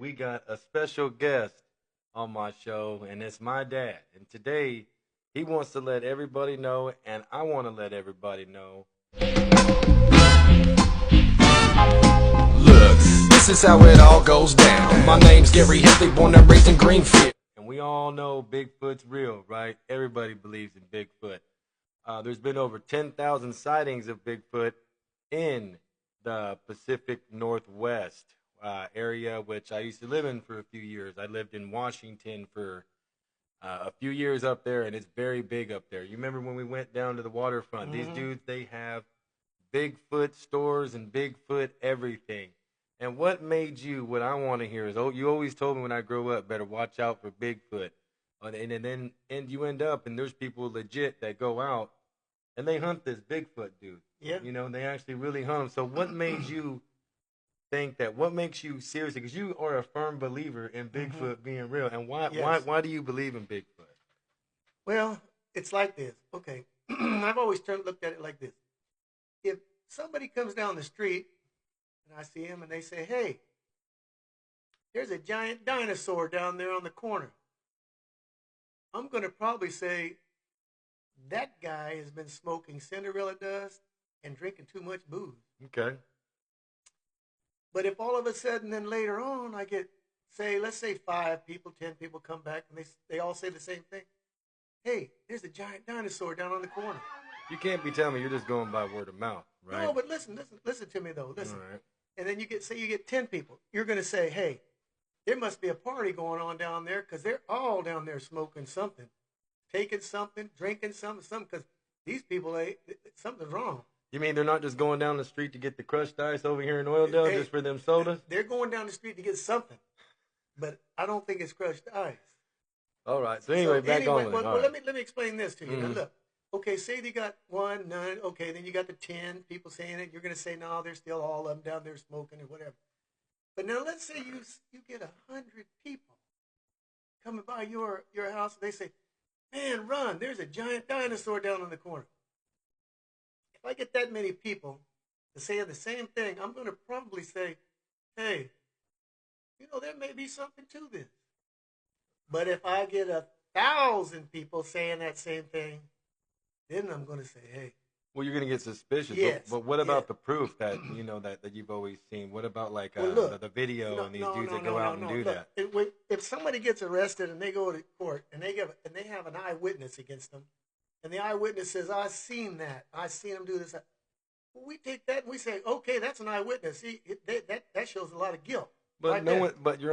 We got a special guest on my show, and it's my dad. And today, he wants to let everybody know, and I want to let everybody know. Look, this is how it all goes down. My name's Gary Headley, born and raised in Greenfield. And we all know Bigfoot's real, right? Everybody believes in Bigfoot. There's been over 10,000 sightings of Bigfoot in the Pacific Northwest area, which I used to live in for a few years. I lived in Washington for a few years up there, and it's very big up there. You remember when we went down to the waterfront? These dudes, they have Bigfoot stores and Bigfoot everything. And what made you, what I want to hear is, oh, you always told me when I grow up, better watch out for Bigfoot. And you end up, and there's people legit that go out and they hunt this Bigfoot dude. Yeah. You know, they actually really hunt him. So what made you think that? What makes you seriously? Because you are a firm believer in Bigfoot being real. And why do you believe in Bigfoot? Well, it's like this. Okay. I've always looked at it like this. If somebody comes down the street and I see him and they say, hey, there's a giant dinosaur down there on the corner, I'm going to probably say, that guy has been smoking Cinderella dust and drinking too much booze. Okay. But if all of a sudden then later on I get, let's say 5 people, 10 people come back and they all say the same thing. Hey, there's a giant dinosaur down on the corner. You can't be telling me you're just going by word of mouth, right? No, but listen to me though. Listen. All right. And then you get 10 people. You're going to say, hey, there must be a party going on down there because they're all down there smoking something, taking something, drinking something, because these people, something's wrong. You mean they're not just going down the street to get the crushed ice over here in Oildale just for them sodas? They're going down the street to get something, but I don't think it's crushed ice. All right. So anyway, back on it. Well, let me explain this to you. Now look, okay, say they got 1, none. Okay, then you got the 10 people saying it. You're going to say, no, they're still all of them down there smoking or whatever. But now let's say you get 100 people coming by your house. And they say, man, run, there's a giant dinosaur down in the corner. If I get that many people to say the same thing, I'm going to probably say, hey, there may be something to this. But if I get 1,000 people saying that same thing, then I'm going to say, hey. Well, you're going to get suspicious. Yes, but what about the proof that that you've always seen? What about the video and these dudes that go out and do that? If somebody gets arrested and they go to court and they have an eyewitness against them, and the eyewitness says, "I seen that. I seen him do this." Well, we take that and we say, "Okay, that's an eyewitness. That shows a lot of guilt." But right there. but you're